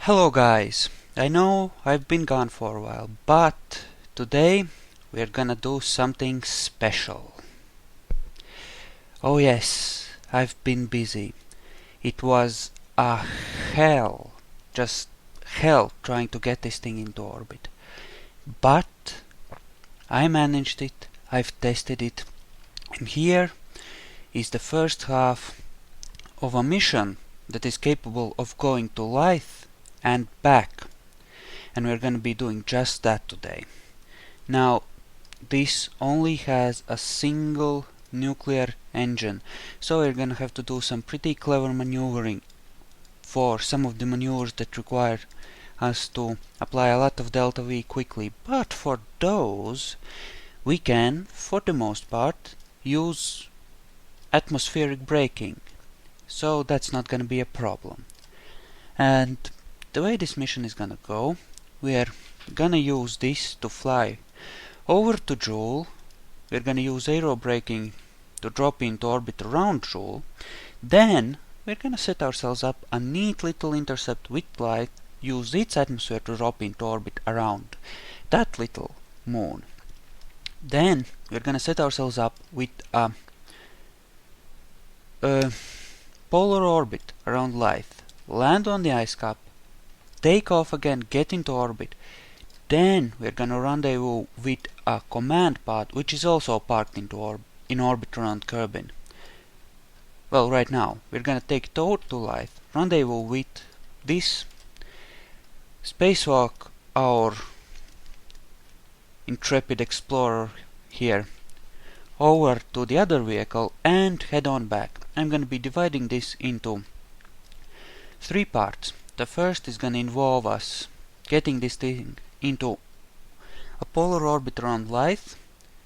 Hello guys, I know I've been gone for a while, but today we're gonna do something special. Oh yes, I've been busy. It was a hell, just hell trying to get this thing into orbit. But I managed it, I've tested it, and here is the first half of a mission that is capable of going to Laythe and back. And we're going to be doing just that today. Now, this only has a single nuclear engine, so we're going to have to do some pretty clever maneuvering for some of the maneuvers that require us to apply a lot of delta V quickly. But for those, we can, for the most part, use atmospheric braking. So that's not going to be a problem. And the way this mission is going to go, we're gonna use this to fly over to Jool. We're gonna use aero braking to drop into orbit around Jool. Then we're gonna set ourselves up a neat little intercept with Laythe, use its atmosphere to drop into orbit around that little moon. Then we're gonna set ourselves up with a polar orbit around Laythe, land on the ice cap, take off again, get into orbit. Then we're gonna rendezvous with a command pod, which is also parked in orbit around Kerbin. Well, right now we're gonna take it over to Laythe, rendezvous with this, spacewalk our intrepid explorer here over to the other vehicle and head on back. I'm gonna be dividing this into 3 parts. The first is gonna involve us getting this thing into a polar orbit around Laythe.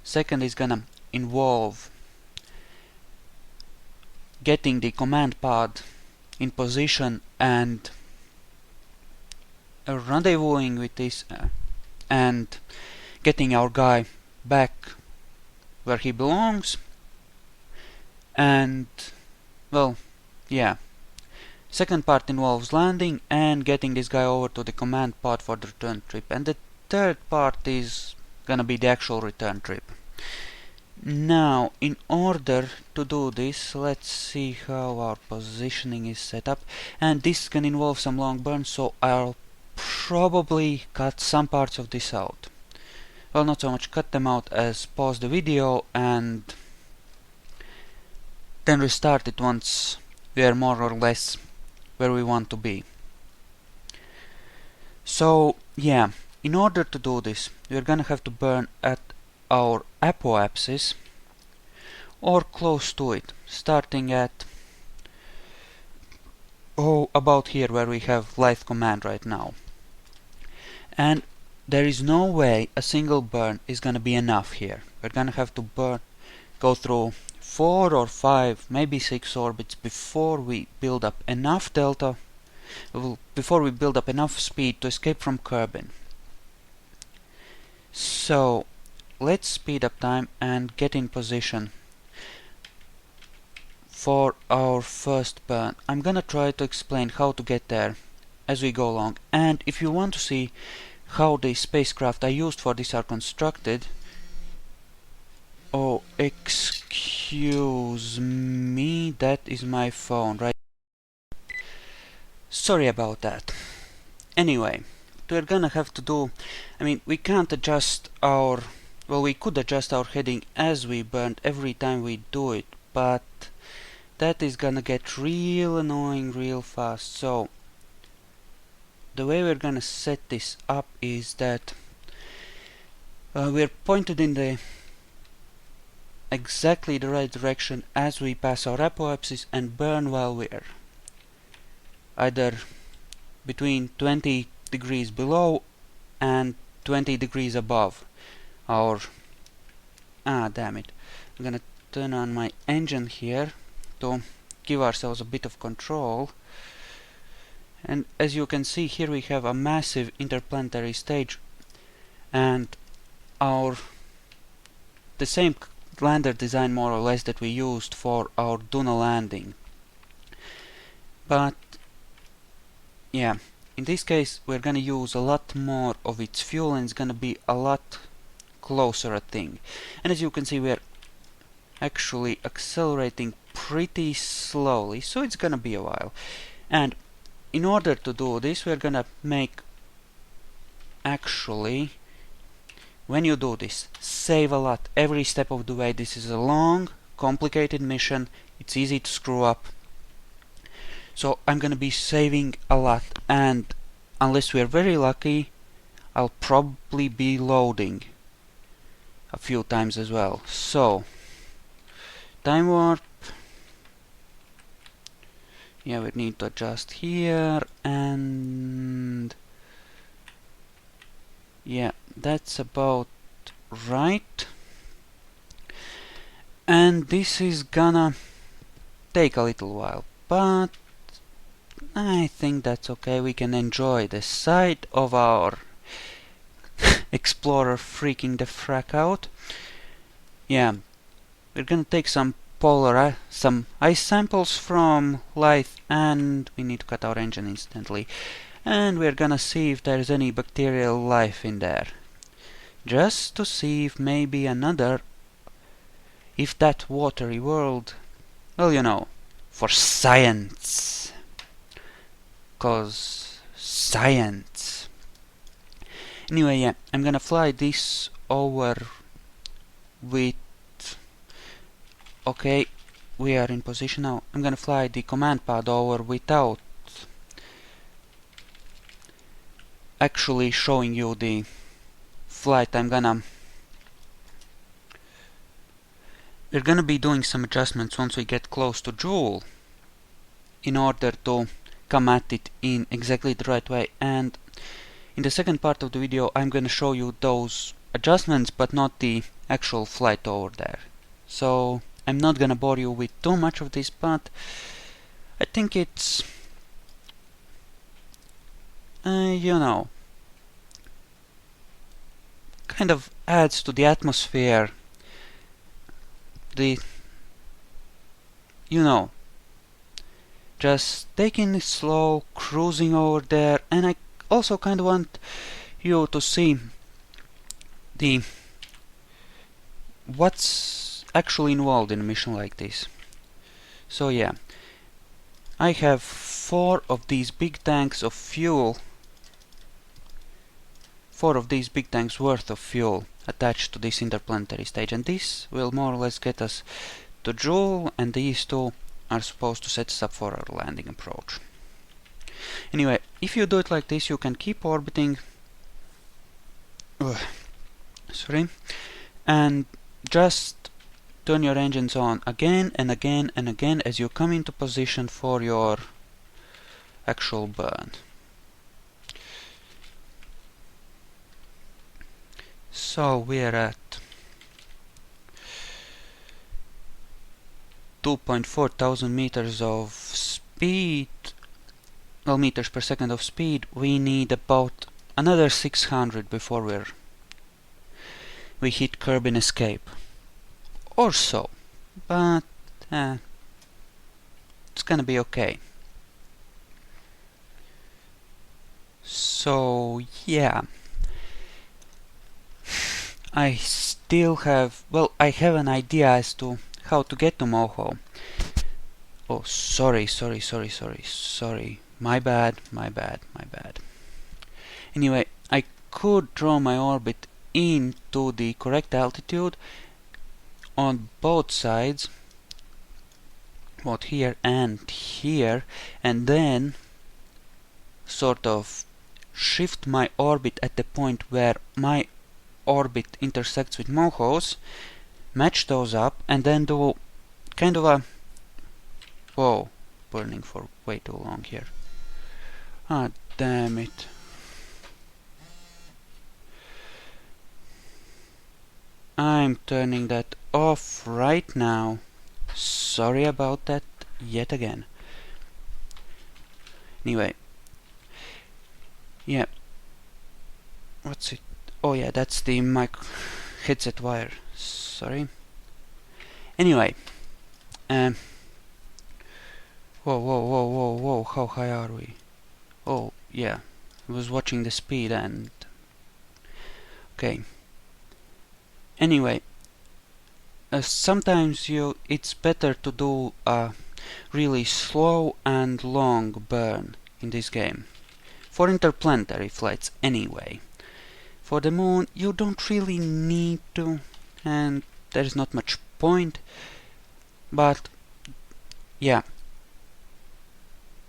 Second is gonna involve getting the command pod in position and rendezvousing with this and getting our guy back where he belongs. And well, yeah. Second part involves landing and getting this guy over to the command pod for the return trip. And the third part is gonna be the actual return trip. Now, in order to do this, let's see how our positioning is set up. And this can involve some long burns, so I'll probably cut some parts of this out. Well, not so much cut them out as pause the video and then restart it once we are more or less where we want to be. So yeah, in order to do this, we're gonna have to burn at our apoapsis or close to it, starting at about here where we have Laythe command right now. And there is no way a single burn is gonna be enough here. We're gonna have to go through 4 or 5, maybe 6 orbits before we build up enough delta, before we build up enough speed to escape from Kerbin. So let's speed up time and get in position for our first burn. I'm gonna try to explain how to get there as we go along, and if you want to see how the spacecraft I used for this are constructed, oh, excuse me, that is my phone, right? Sorry about that. Anyway, we're gonna have to do, we can't adjust our, well, we could adjust our heading as we burn every time we do it, but that is gonna get real annoying real fast. So the way we're gonna set this up is that we're pointed in the exactly the right direction as we pass our apoapsis and burn while we're either between 20 degrees below and 20 degrees above our damn it. I'm gonna turn on my engine here to give ourselves a bit of control. And as you can see, here we have a massive interplanetary stage and the same lander design more or less that we used for our Duna landing. But yeah, in this case we're gonna use a lot more of its fuel, and it's gonna be a lot closer a thing. And as you can see, we're actually accelerating pretty slowly, so it's gonna be a while. And in order to do this, we're gonna make, actually, when you do this, save a lot every step of the way. This is a long, complicated mission. It's easy to screw up. So I'm gonna be saving a lot, and unless we're very lucky, I'll probably be loading a few times as well. So, time warp. Yeah, we need to adjust here, and yeah, that's about right. And this is gonna take a little while, but I think that's okay. We can enjoy the sight of our explorer freaking the frack out. Yeah, we're gonna take some some ice samples from Laythe, and we need to cut our engine instantly. And we're gonna see if there's any bacterial life in there, just to see if maybe if that watery world, well, you know, for science, 'cause science. Anyway, yeah, I'm gonna fly this over with, okay, we are in position now. I'm gonna fly the command pod over without actually showing you the flight. We're gonna be doing some adjustments once we get close to Jool in order to come at it in exactly the right way. And in the second part of the video, I'm gonna show you those adjustments, but not the actual flight over there. So I'm not gonna bore you with too much of this, but I think it's, you know, kind of adds to the atmosphere. You know, just taking it slow, cruising over there, and I also kind of want you to see what's actually involved in a mission like this. So yeah, I have 4 of these big tanks of fuel, 4 of these big tanks worth of fuel attached to this interplanetary stage, and this will more or less get us to Jool, and these 2 are supposed to set us up for our landing approach. Anyway, if you do it like this, you can keep orbiting, sorry, and just turn your engines on again and again and again as you come into position for your actual burn. So we're at 2.4 thousand meters of speed, well, meters per second of speed. We need about another 600 before we hit Kerbin escape, or so, but it's gonna be okay. So yeah, I still have, well, I have an idea as to how to get to Moho. Oh, sorry, my bad. Anyway, I could draw my orbit into the correct altitude on both sides, both here and here, and then sort of shift my orbit at the point where my orbit intersects with Moho's, match those up, and then do kind of a, whoa, burning for way too long here. Ah, damn it. I'm turning that off right now. Sorry about that yet again. Anyway, yeah, what's it? Oh yeah, that's the mic headset wire. Sorry. Anyway, whoa, how high are we? Oh yeah, I was watching the speed and okay. Anyway, sometimes it's better to do a really slow and long burn in this game. For interplanetary flights anyway. For the moon you don't really need to, and there's not much point, but yeah.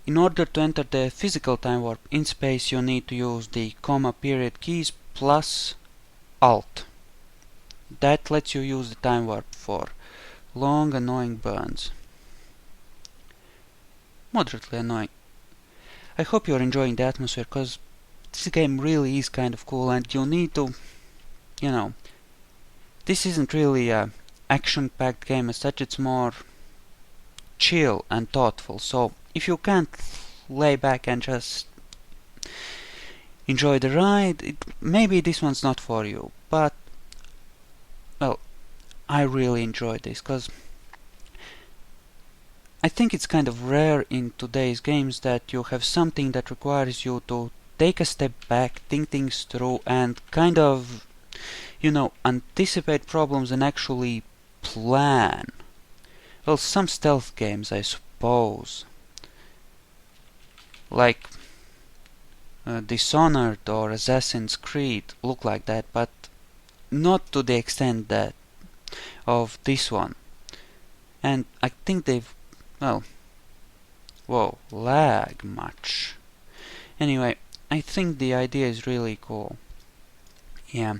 In order to enter the physical time warp in space you need to use the comma period keys plus Alt. That lets you use the time warp for long annoying burns. Moderately annoying. I hope you're enjoying the atmosphere, cause this game really is kind of cool and you need to, you know, this isn't really a action-packed game as such, it's more chill and thoughtful, so if you can't lay back and just enjoy the ride, maybe this one's not for you, but well, I really enjoyed this, cause I think it's kind of rare in today's games that you have something that requires you to take a step back, think things through, and kind of, you know, anticipate problems and actually plan. Well, some stealth games, I suppose, like Dishonored or Assassin's Creed, look like that, but not to the extent that of this one. And I think they've, well, whoa, lag much. Anyway, I think the idea is really cool. Yeah.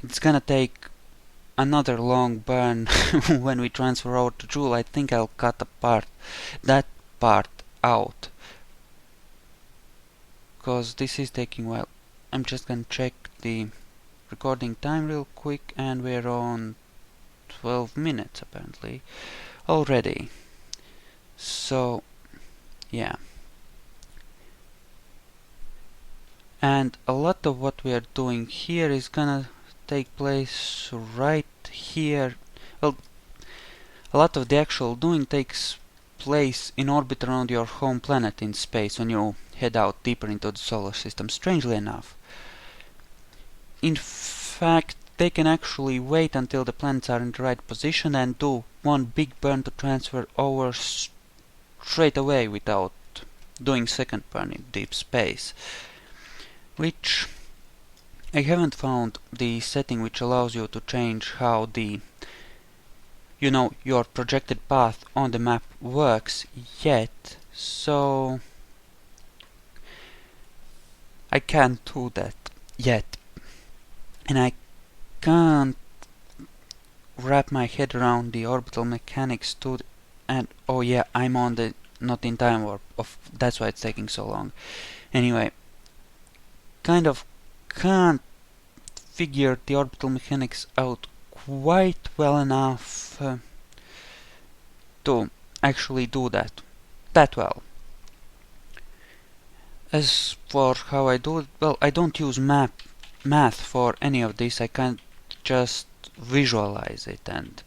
It's gonna take another long burn when we transfer over to Jool. I think I'll cut that part out, cause this is taking a while. I'm just gonna check the recording time real quick, and we're on 12 minutes apparently already. So yeah, and a lot of what we are doing here is gonna take place right here. Well, a lot of the actual doing takes place in orbit around your home planet in space when you head out deeper into the solar system, strangely enough. In fact, they can actually wait until the planets are in the right position and do one big burn to transfer over straight away without doing second burn in deep space. Which I haven't found the setting which allows you to change how the, you know, your projected path on the map works yet, so I can't do that yet. And I can't wrap my head around the orbital mechanics too. And oh yeah, I'm on the not in time warp. That's why it's taking so long. Anyway, kind of can't figure the orbital mechanics out quite well enough to actually do that well. As for how I do it, well, I don't use math for any of this. I can't just visualize it, and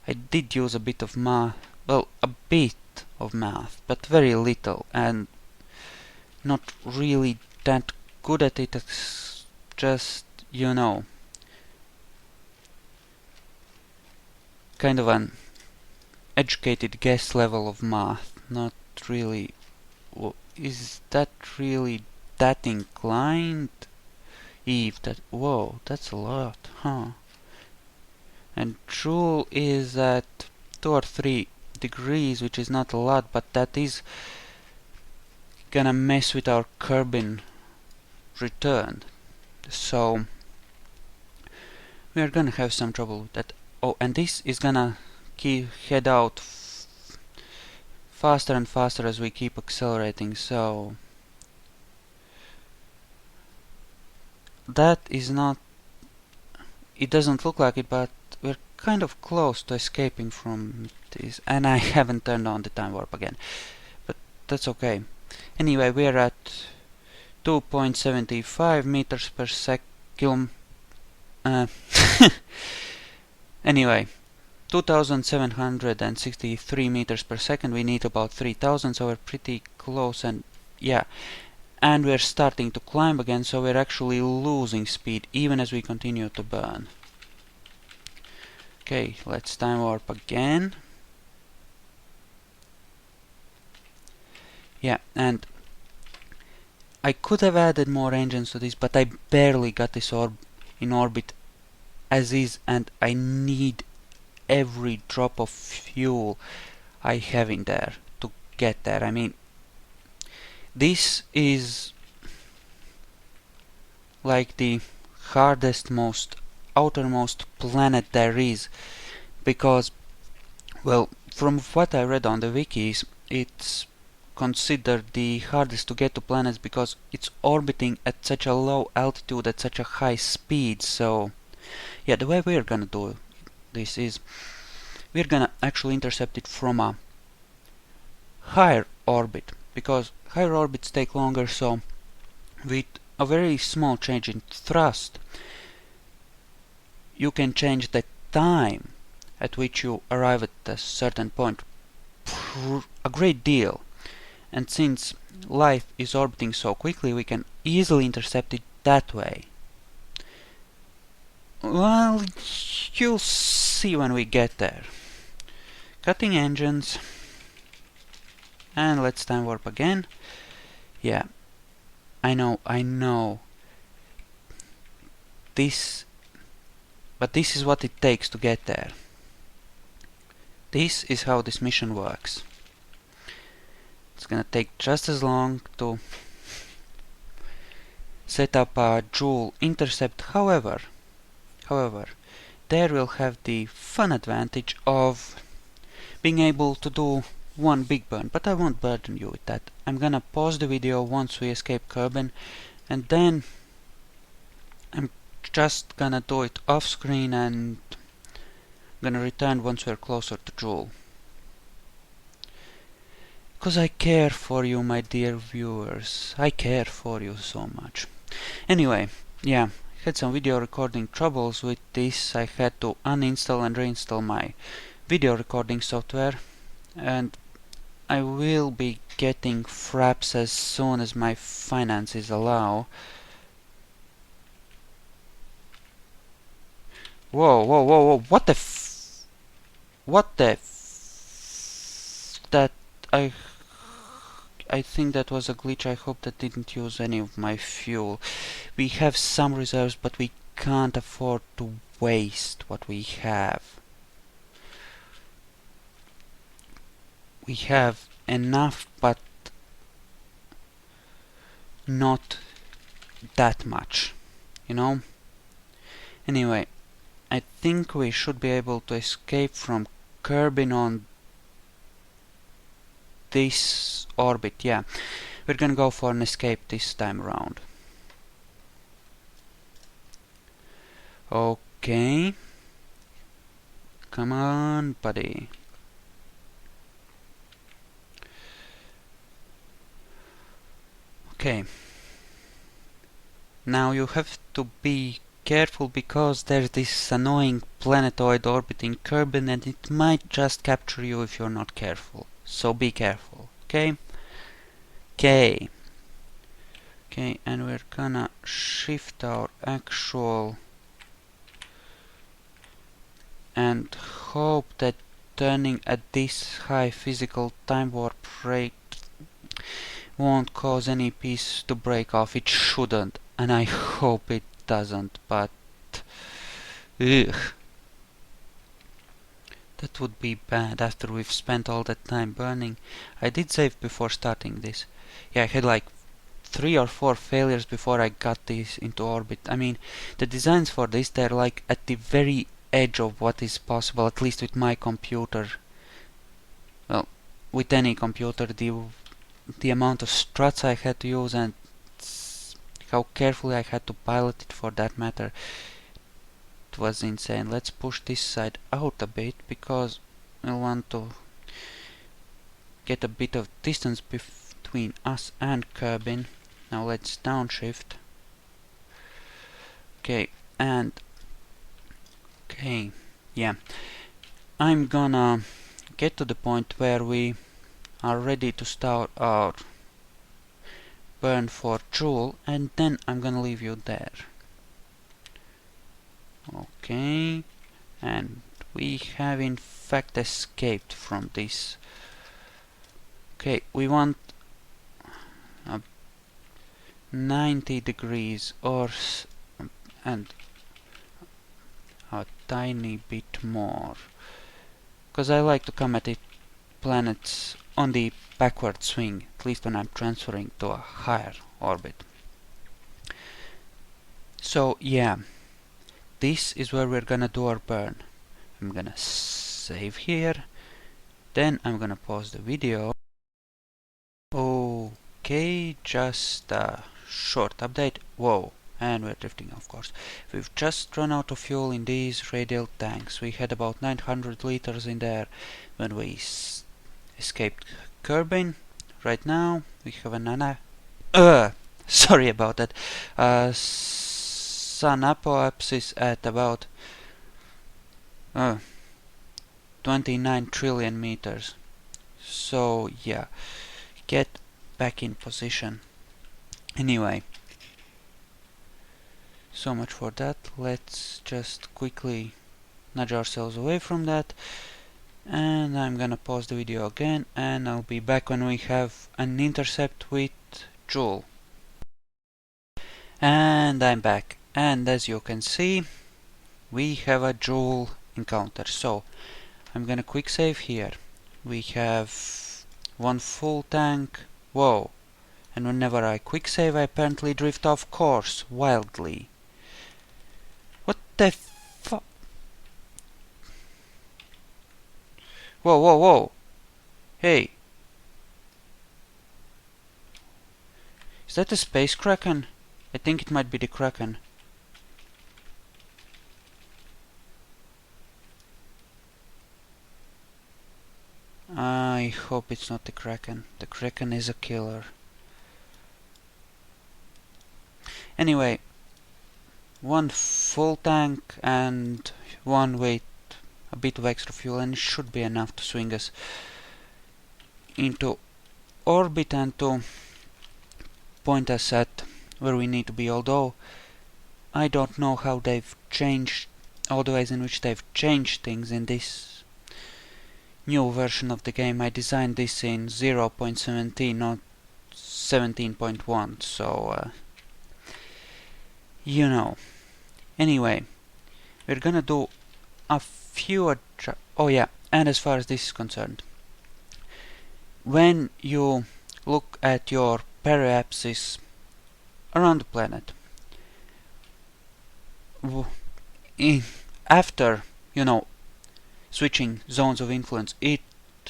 I did use a bit of math, well, a bit of math, but very little, and not really that good at it. It's just, you know, kind of an educated guess level of math, not really. Is that really that inclined? Eve, whoa, that's a lot, huh? And Jool is at 2 or 3 degrees, which is not a lot, but that is gonna mess with our Kerbin return. So we are gonna have some trouble with that. Oh, and this is gonna head out faster and faster as we keep accelerating, so that is not, it doesn't look like it, but we're kind of close to escaping from this, and I haven't turned on the time warp again, but that's okay. Anyway, we're at 2.75 meters per second. Anyway, 2763 meters per second. We need about 3000, so we're pretty close, and Yeah, and we're starting to climb again, so we're actually losing speed even as we continue to burn. Okay, let's time warp again. Yeah, and I could have added more engines to this, but I barely got this orb in orbit as is, and I need every drop of fuel I have in there to get there. I mean, this is like the hardest, most outermost planet there is, because, well, from what I read on the wikis, it's considered the hardest to get to planets because it's orbiting at such a low altitude at such a high speed. So yeah, the way we're gonna do this is we're gonna actually intercept it from a higher orbit, because higher orbits take longer. So with a very small change in thrust, you can change the time at which you arrive at a certain point a great deal. And since Laythe is orbiting so quickly, we can easily intercept it that way. Well, you'll see when we get there. Cutting engines. And let's time warp again. Yeah, I know. But this is what it takes to get there. This is how this mission works. It's gonna take just as long to set up a Jool intercept. However, there we'll have the fun advantage of being able to do one big burn, but I won't burden you with that. I'm gonna pause the video once we escape Kerbin, and then I'm just gonna do it off screen and gonna return once we're closer to Jool. Because I care for you, my dear viewers. I care for you so much. Anyway, yeah, I had some video recording troubles with this. I had to uninstall and reinstall my video recording software, and I will be getting fraps as soon as my finances allow. Whoa, what the that I think that was a glitch. I hope that didn't use any of my fuel. We have some reserves, but we can't afford to waste what we have. We have enough, but not that much, you know? Anyway, I think we should be able to escape from Kerbin on this orbit. Yeah, we're gonna go for an escape this time around. Okay, come on, buddy. Okay, now you have to be careful because there's this annoying planetoid orbiting Kerbin, and it might just capture you if you're not careful. So be careful, okay? Okay, and we're gonna shift our actual and hope that turning at this high physical time warp rate won't cause any piece to break off. It shouldn't, and I hope it doesn't, but ugh. That would be bad after we've spent all that time burning. I did save before starting this. Yeah, I had like 3 or 4 failures before I got this into orbit. I mean, the designs for this, they're like at the very edge of what is possible, at least with my computer. Well, with any computer, the amount of struts I had to use and how carefully I had to pilot it for that matter, it was insane. Let's push this side out a bit because I want to get a bit of distance between us and Kerbin. Now let's downshift. Okay, and okay, yeah, I'm gonna get to the point where we are ready to start our burn for Jool, and then I'm gonna leave you there. Okay, and we have in fact escaped from this. Okay, we want 90 degrees or and a tiny bit more, because I like to come at it planets on the backward swing, at least when I'm transferring to a higher orbit. So yeah, this is where we're gonna do our burn. I'm gonna save here, then I'm gonna pause the video. Okay, just a short update. Whoa, and we're drifting, of course. We've just run out of fuel in these radial tanks. We had about 900 liters in there when we escaped Kerbin. Right now we have an sorry about that. Sun apoapsis at about 29 trillion meters. So yeah, get back in position. Anyway, so much for that. Let's just quickly nudge ourselves away from that, and I'm gonna pause the video again, and I'll be back when we have an intercept with Jool. And I'm back, and as you can see, we have a Jool encounter. So I'm gonna quick save here. We have one full tank. Whoa, and whenever I quick save I apparently drift off course wildly. What the fuck? Whoa, whoa, whoa! Hey! Is that a space kraken? I think it might be the kraken. I hope it's not the kraken. The kraken is a killer. Anyway, one full tank and one with a bit of extra fuel, and it should be enough to swing us into orbit and to point us at where we need to be, although I don't know how they've changed, all the ways in which they've changed things in this new version of the game. I designed this in 0.17, not 17.1, so you know. Anyway, we're gonna do a few oh yeah, and as far as this is concerned, when you look at your periapsis around the planet, after, switching zones of influence, it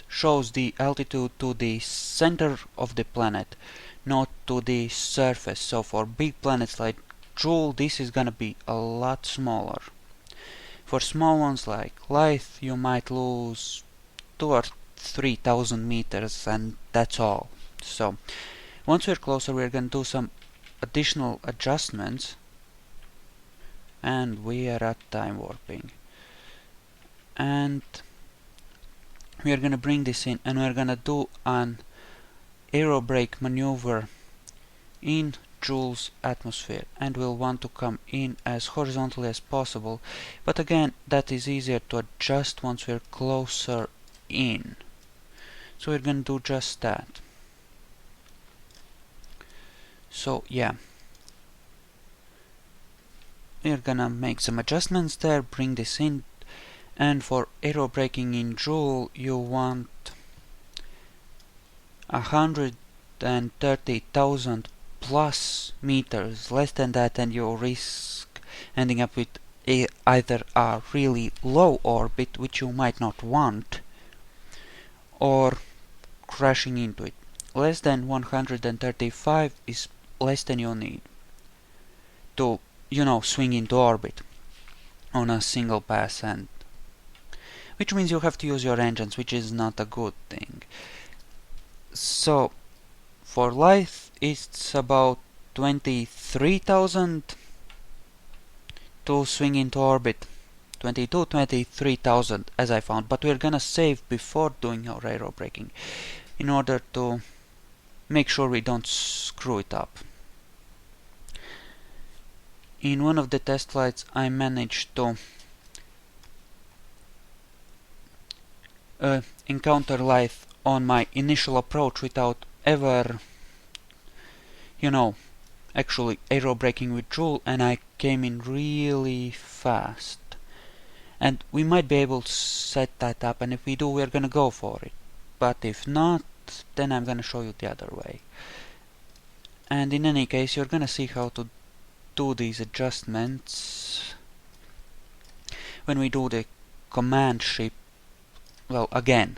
shows the altitude to the center of the planet, not to the surface. So for big planets like Jool, this is gonna be a lot smaller. For small ones like Laythe, you might lose 2,000 or 3,000 meters, and that's all. So once we're closer, we're gonna do some additional adjustments, and we are at time warping, and we are gonna bring this in, and we're gonna do an aerobrake maneuver in Jool's atmosphere, and we'll want to come in as horizontally as possible, but again, that is easier to adjust once we're closer in. So we're gonna do just that. So yeah, we're gonna make some adjustments there, bring this in, and for aerobraking in Jool you want 130,000 plus meters. Less than that and you risk ending up with either a really low orbit, which you might not want, or crashing into it. Less than 135 is less than you need to, swing into orbit on a single pass, and which means you have to use your engines, which is not a good thing. So for Laythe it's about 23,000 to swing into orbit. 23,000 as I found, but we're gonna save before doing our aerobraking in order to make sure we don't screw it up. In one of the test flights I managed to encounter Laythe on my initial approach without ever, actually aerobraking with Jool, and I came in really fast. And we might be able to set that up, and if we do, we're gonna go for it. But if not, then I'm gonna show you the other way. And in any case, you're gonna see how to do these adjustments when we do the command ship. Well, again,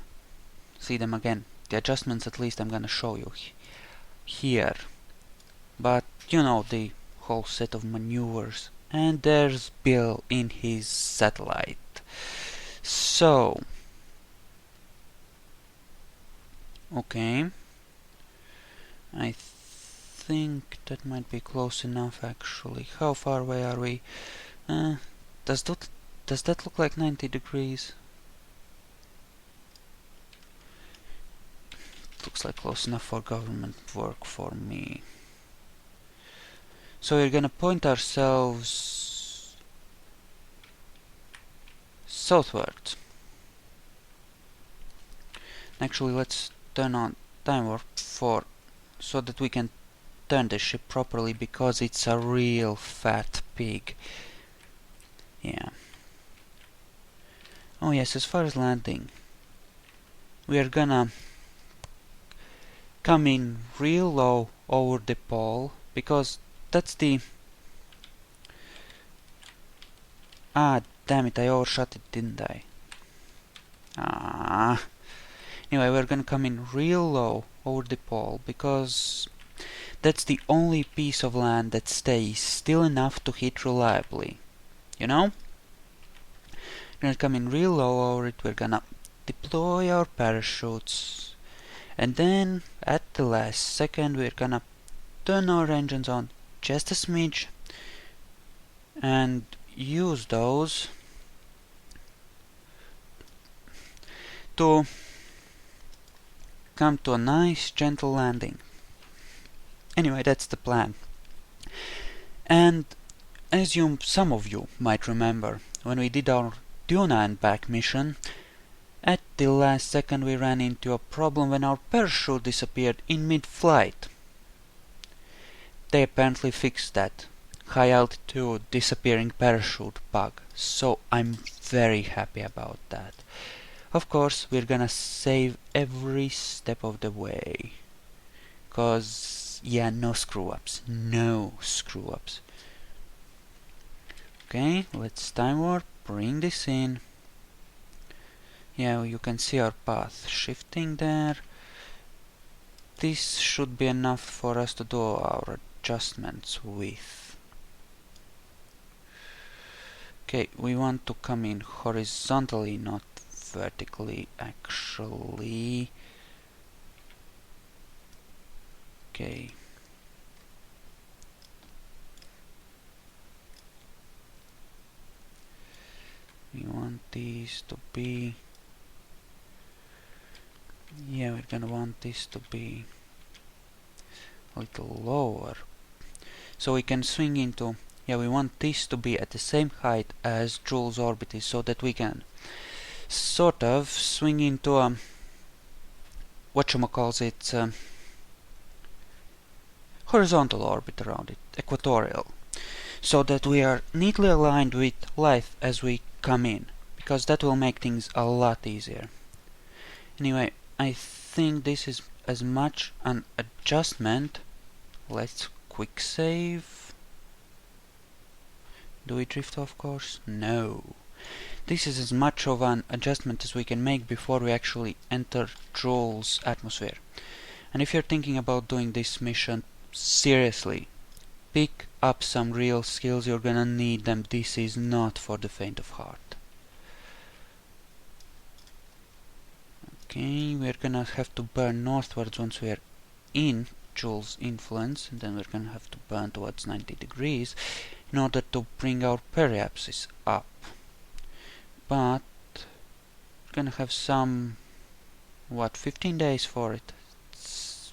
see them again. The adjustments, at least, I'm gonna show you here. But the whole set of maneuvers. And there's Bill in his satellite. So, okay, I think that might be close enough actually. How far away are we? Does that look like 90 degrees? Looks like close enough for government work for me. So we're gonna point ourselves southwards. Actually, let's turn on time warp so that we can turn the ship properly, because it's a real fat pig. Yeah. Oh yes, as far as landing, we are gonna come in real low over the pole, because that's the... Ah, damn it, I overshot it, didn't I? Ah. Anyway, we're gonna come in real low over the pole, because that's the only piece of land that stays still enough to hit reliably. We're gonna come in real low over it, we're gonna deploy our parachutes, and then at the last second we're gonna turn our engines on just a smidge and use those to come to a nice gentle landing. Anyway, that's the plan. And as some of you might remember, when we did our Duna and back mission, at the last second we ran into a problem when our parachute disappeared in mid-flight. They apparently fixed that high altitude disappearing parachute bug, so I'm very happy about that. Of course, we're gonna save every step of the way, cause yeah, no screw-ups, no screw-ups. Okay, let's time warp, bring this in. Yeah, you can see our path shifting there. This should be enough for us to do our adjustments with. Okay, we want to come in horizontally, not vertically, actually. Okay. We want these to be... Yeah, we're gonna want this to be a little lower. So we can swing into... Yeah, we want this to be at the same height as Jool's orbit is, so that we can sort of swing into a... whatchamacallit, horizontal orbit around it, equatorial. So that we are neatly aligned with Laythe as we come in, because that will make things a lot easier. Anyway, I think this is as much an adjustment. Let's quick save. Do we drift off course? No. This is as much of an adjustment as we can make before we actually enter Jool's atmosphere. And if you're thinking about doing this mission, seriously, pick up some real skills, you're gonna need them. This is not for the faint of heart. Okay, we're gonna have to burn northwards once we're in Jool's influence, and then we're gonna have to burn towards 90 degrees in order to bring our periapsis up. But we're gonna have some, 15 days for it. It's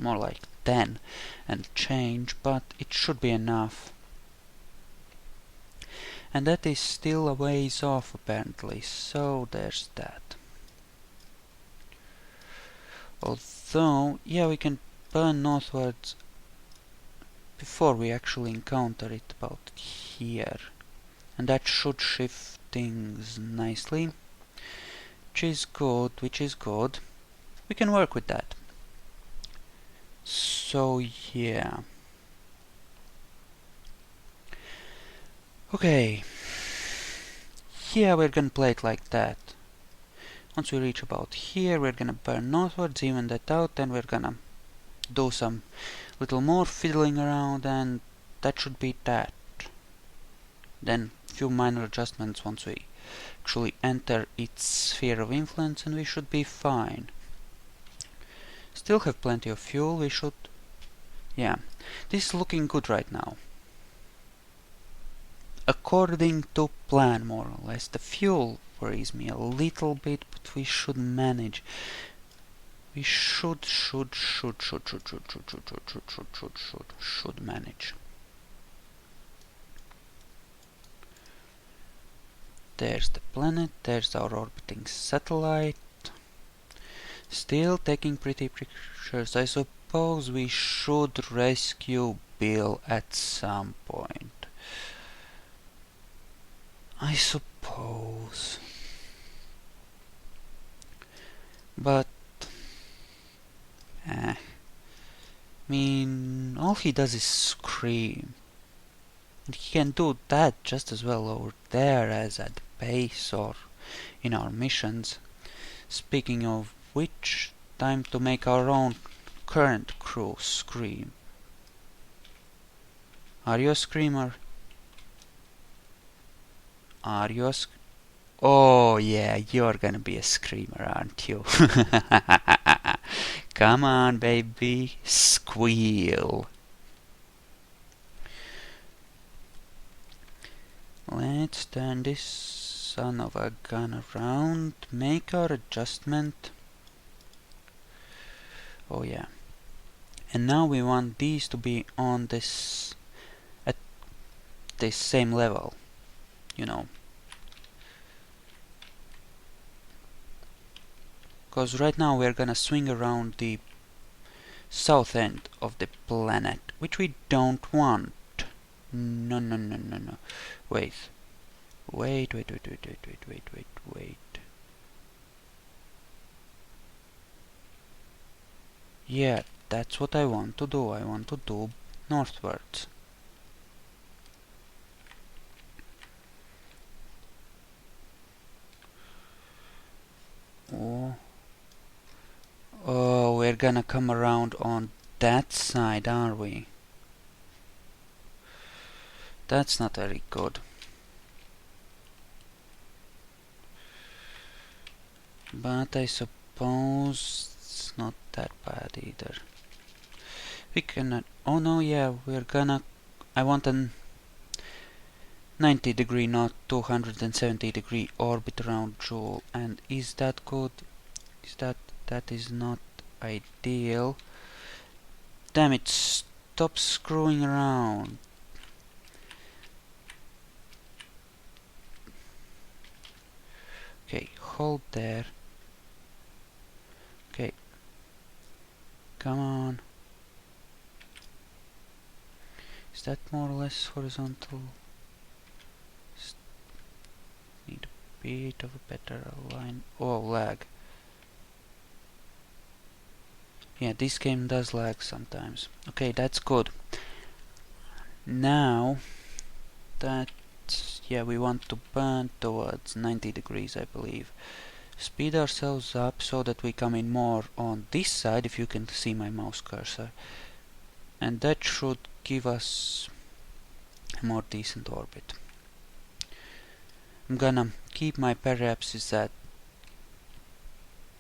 more like 10 and change, but it should be enough. And that is still a ways off apparently, so there's that. Although, yeah, we can burn northwards before we actually encounter it about here. And that should shift things nicely. Which is good, which is good. We can work with that. So, yeah. Okay. Here we're gonna play it like that. Once we reach about here, we're gonna burn northwards, even that out, then we're gonna do some little more fiddling around, and that should be that. Then few minor adjustments once we actually enter its sphere of influence, and we should be fine. Still have plenty of fuel, we should... yeah, this is looking good right now. According to plan, more or less. The fuel worries me a little bit, but we should manage. We should manage. There's the planet, there's our orbiting satellite. Still taking pretty pictures. I suppose we should rescue Bill at some point. I suppose. But I mean, all he does is scream. And he can do that just as well over there as at the base or in our missions. Speaking of which, time to make our own current crew scream. Are you a screamer? Are you a oh yeah, you're gonna be a screamer, aren't you? Come on, baby, squeal. Let's turn this son of a gun around, make our adjustment. Oh yeah. And now we want these to be on this, at this same level, you know. Because right now we're gonna swing around the south end of the planet, which we don't want. No. Wait. Yeah, that's what I want to do. I want to do northwards. Oh, we're gonna come around on that side, are we? That's not very good. But I suppose it's not that bad either. We cannot... oh no, yeah, we're gonna... I want a 90 degree, not 270 degree orbit around Jool. And is that good? Is that... that is not ideal. Damn it, stop screwing around. Okay, hold there. Okay. Come on. Is that more or less horizontal? Need a bit of a better align. Oh, lag. Yeah, this game does lag sometimes. Okay, that's good. Now that, yeah, we want to burn towards 90 degrees, I believe. Speed ourselves up so that we come in more on this side, if you can see my mouse cursor. And that should give us a more decent orbit. I'm gonna keep my periapsis at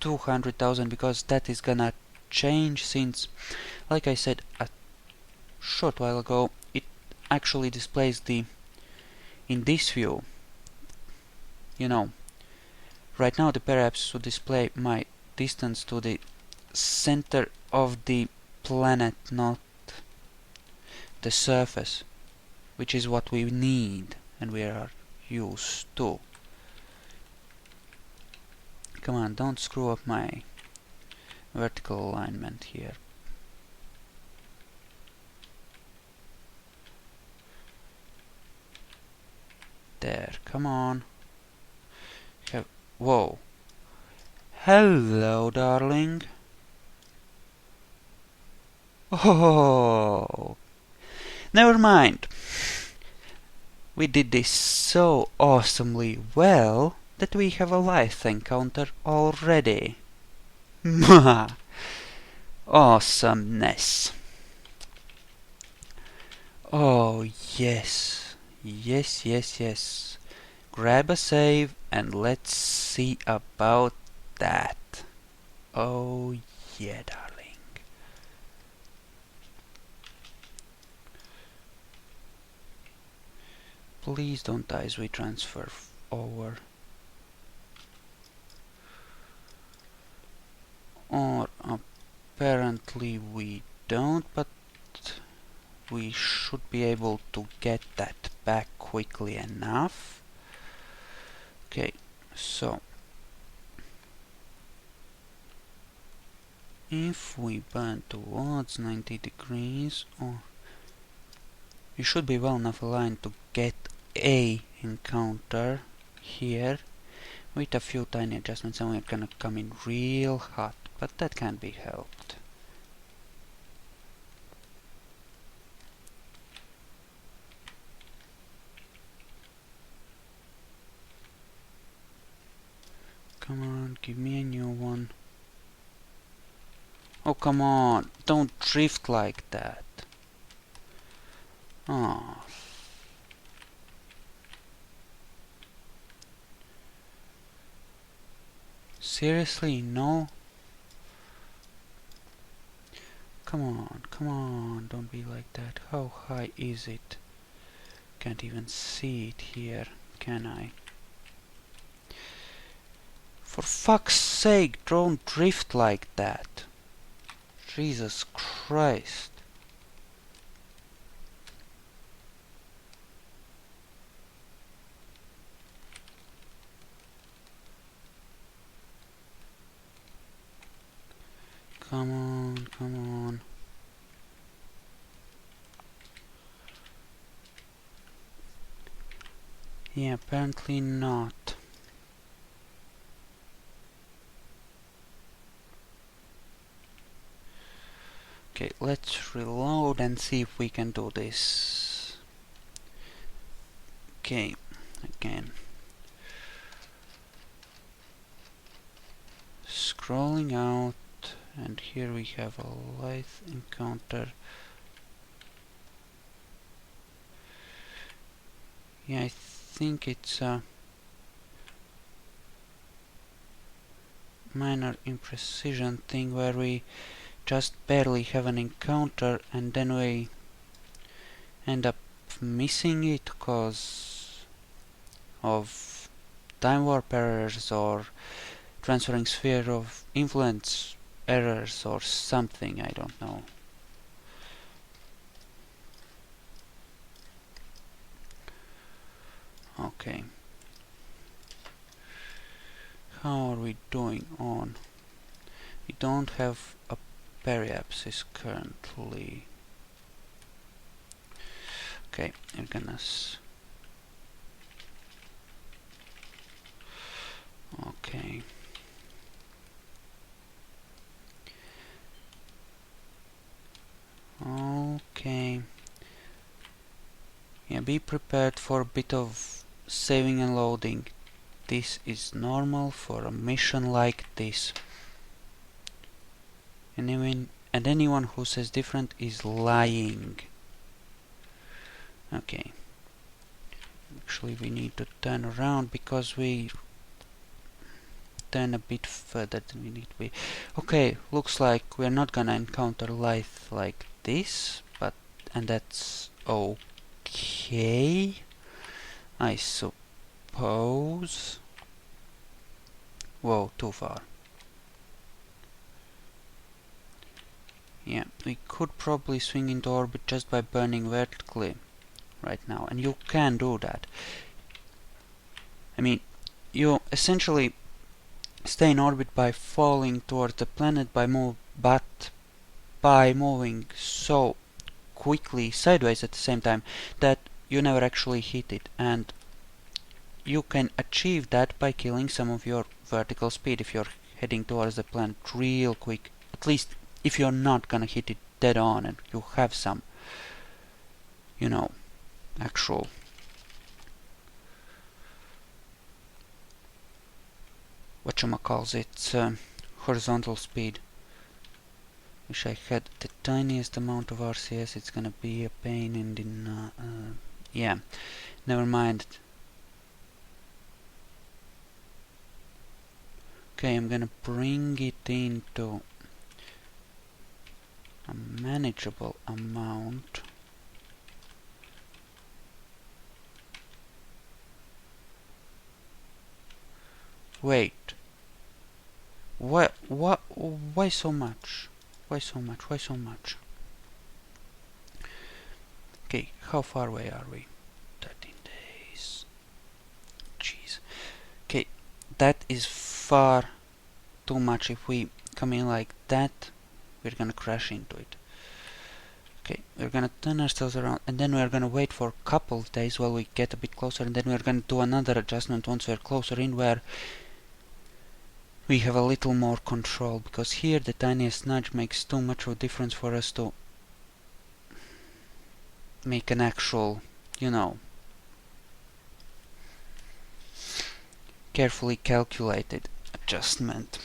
200,000 because that is gonna change, since, like I said a short while ago, it actually displays the, in this view, you know, right now the periapsis would display my distance to the center of the planet, not the surface, which is what we need and we are used to. Come on, don't screw up my vertical alignment here. There, come on. Whoa. Hello, darling. Oh, never mind. We did this so awesomely well that we have a Laythe encounter already. Awesomeness. Oh, yes. Yes, yes, yes. Grab a save and let's see about that. Oh, yeah, darling. Please don't die as we transfer over. Or apparently we don't, but we should be able to get that back quickly enough. Okay, so if we burn towards 90 degrees, or we should be well enough aligned to get a encounter here with a few tiny adjustments, and we're gonna come in real hot, but that can't be helped. Come on, give me a new one. Oh, come on, don't drift like that. Oh. Seriously, no? Come on, don't be like that. How high is it? Can't even see it here, can I? For fuck's sake, don't drift like that. Jesus Christ. Come on, come on. Yeah, apparently not. Okay, let's reload and see if we can do this. Okay, again. Scrolling out, and here we have a Laythe encounter. Yeah, I think it's a minor imprecision thing where we just barely have an encounter and then we end up missing it because of time warp errors or transferring sphere of influence errors or something, I don't know. Okay. How are we doing on? We don't have a periapsis currently. Okay, we're gonna okay. Okay. Yeah, be prepared for a bit of saving and loading. This is normal for a mission like this. And anyone who says different is lying. Okay. Actually, we need to turn around because we turn a bit further than we need to be. Okay, looks like we're not gonna encounter Laythe like this, and that's okay, I suppose. Whoa, too far. Yeah, we could probably swing into orbit just by burning vertically right now, and you can do that. I mean, you essentially stay in orbit by falling towards the planet but by moving so quickly sideways at the same time that you never actually hit it, and you can achieve that by killing some of your vertical speed if you're heading towards the planet real quick. At least if you're not gonna hit it dead on and you have some, you know, actual whatchamacalls, horizontal speed. Wish I had the tiniest amount of RCS. It's gonna be a pain in the yeah, never mind. Okay, I'm gonna bring it into a manageable amount. Wait. Why so much? Why so much? Why so much? Okay, how far away are we? 13 days. Jeez. Okay, that is far too much. If we come in like that, we're gonna crash into it. Okay, we're gonna turn ourselves around, and then we're gonna wait for a couple of days while we get a bit closer, and then we're gonna do another adjustment once we're closer in, where we have a little more control, because here the tiniest nudge makes too much of a difference for us to make an actual, you know, carefully calculated adjustment.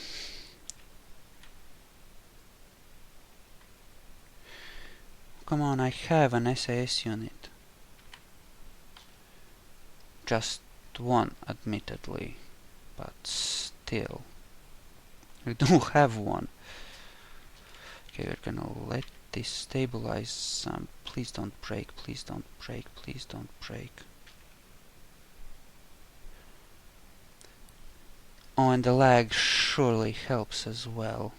Come on, I have an SAS unit. Just one, admittedly, but still. We do have one. Okay, we're gonna let this stabilize some. Please don't break, please don't break, please don't break. Oh, and the lag surely helps as well.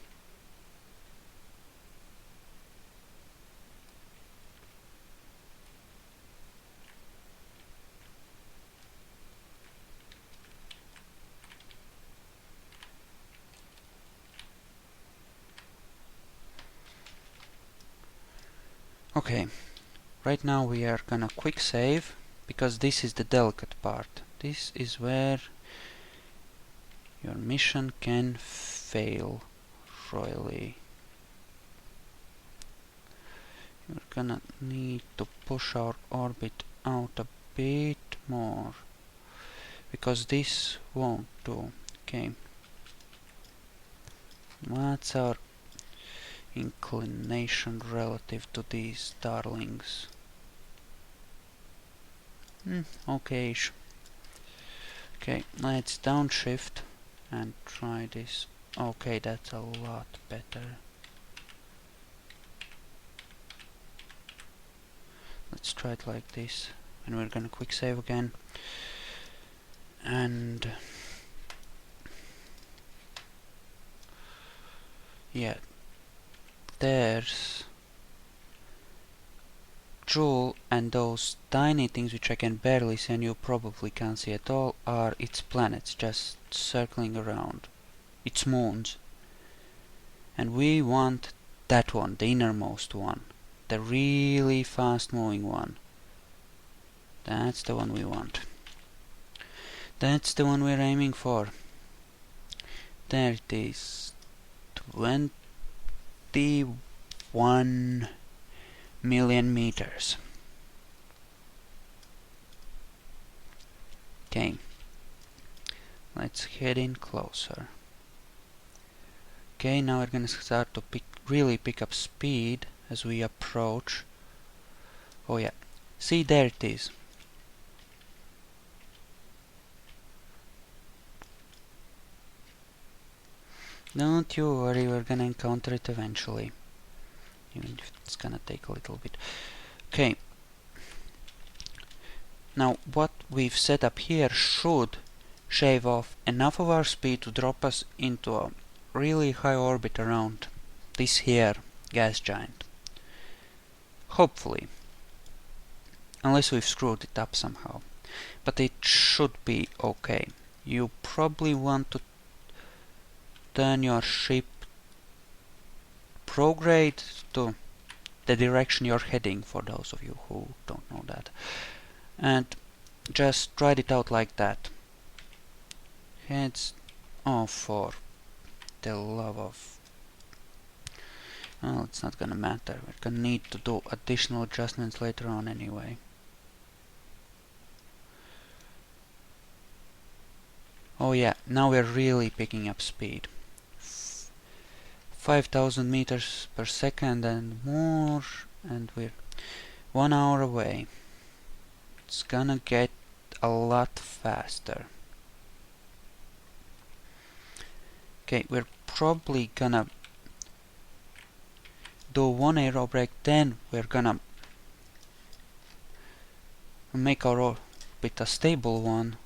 Okay, right now we are gonna quick save, because this is the delicate part. This is where your mission can fail royally. We're gonna need to push our orbit out a bit more, because this won't do. Okay, what's our inclination relative to these darlings? Okay-ish. Okay, let's downshift and try this. Okay, that's a lot better. Let's try it like this, and we're gonna quick save again. And yeah, there's Jool, and those tiny things which I can barely see and you probably can't see at all are its planets just circling around, its moons. And we want that one, the innermost one, the really fast moving one. That's the one we want. That's the one we're aiming for. There it is. 21 million meters. Okay, let's head in closer. Okay, now we're gonna start to really pick up speed as we approach. Oh yeah, see, there it is. Don't you worry, we're gonna encounter it eventually, even if it's gonna take a little bit. Okay, now what we've set up here should shave off enough of our speed to drop us into a really high orbit around this here gas giant. Hopefully. Unless we've screwed it up somehow. But it should be okay. You probably want to turn your ship prograde to the direction you're heading, for those of you who don't know that. And just ride it out like that. Heads off, for the love of... Well, it's not gonna matter. We're gonna need to do additional adjustments later on anyway. Oh yeah, now we're really picking up speed. 5,000 meters per second and more, and we're 1 hour away. It's gonna get a lot faster. Okay, we're probably gonna do one aero brake, then we're gonna make our orbit a stable one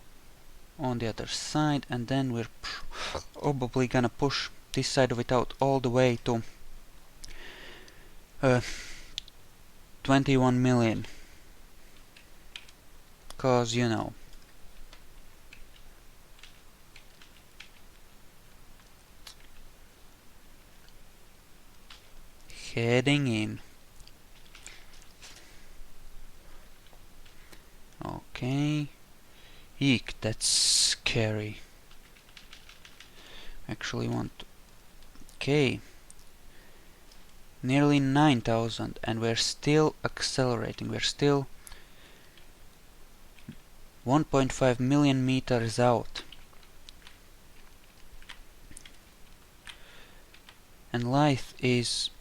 on the other side, and then we're probably gonna push this side of it out all the way to 21 million. Cause you know. Heading in. Okay. Eek, that's scary. Actually want to... Okay. Nearly 9,000, and we're still accelerating. We're still 1.5 million meters out. And Laythe is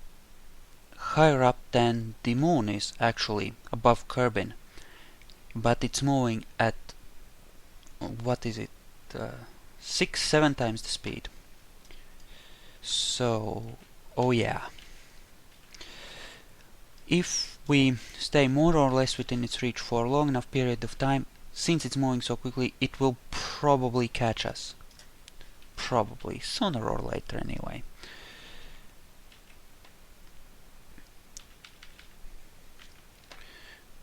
higher up than the moon is, actually, above Kerbin. But it's moving at, what is it, 6-7 times the speed. So, oh yeah. If we stay more or less within its reach for a long enough period of time, since it's moving so quickly, it will probably catch us. Probably, sooner or later anyway.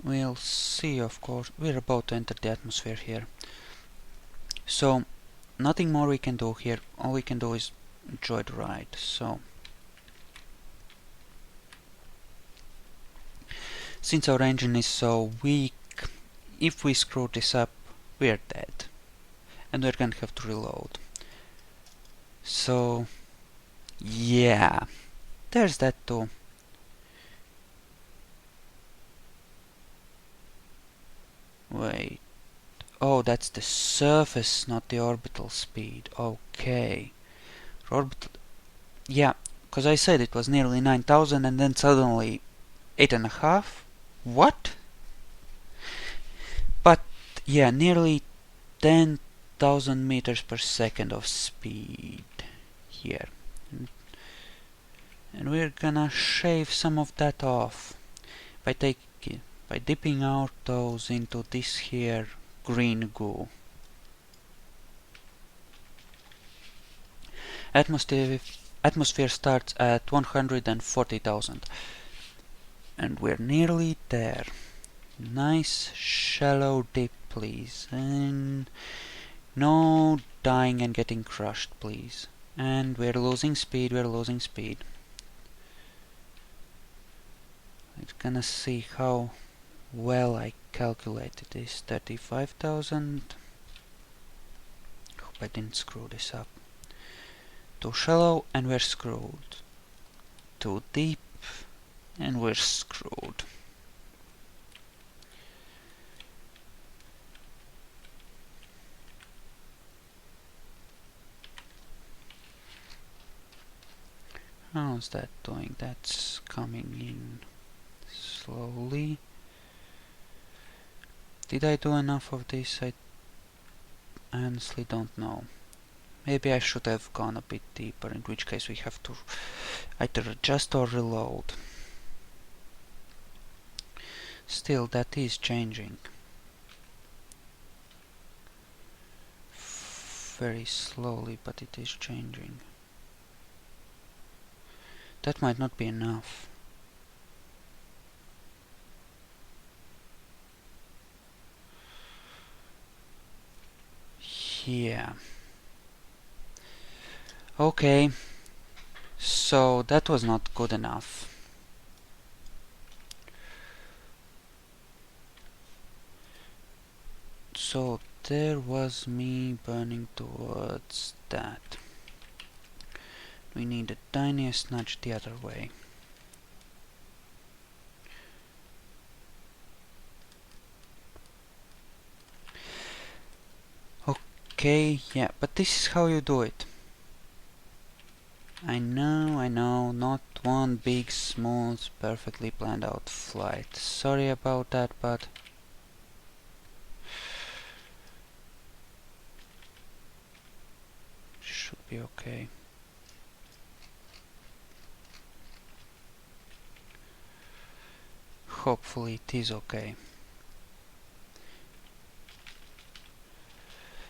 We'll see, of course. We're about to enter the atmosphere here. So, nothing more we can do here. All we can do is enjoy the ride. So, since our engine is so weak, if we screw this up, we're dead. And we're gonna have to reload. So, yeah. There's that too. Wait. Oh, that's the surface, not the orbital speed. Okay. Orbital... Yeah, because I said it was nearly 9,000 and then suddenly 8.5? What? But, yeah, nearly 10,000 meters per second of speed here. And we're gonna shave some of that off by dipping our toes into this here green goo. Atmosphere starts at 140,000. And we're nearly there. Nice shallow dip, please. And no dying and getting crushed, please. And we're losing speed, we're losing speed. We're gonna see how well I calculated this. 35,000. Hope I didn't screw this up. Too shallow and we're screwed. Too deep and we're screwed. How's that doing? That's coming in slowly. Did I do enough of this? I honestly don't know. Maybe I should have gone a bit deeper, in which case we have to either adjust or reload. Still, that is changing. Very slowly, but it is changing. That might not be enough. Yeah. Okay. So that was not good enough. So there was me burning towards that. We need the tiniest nudge the other way. Okay, yeah, but this is how you do it. I know, not one big, smooth, perfectly planned out flight. Sorry about that, but should be okay. Hopefully it is okay.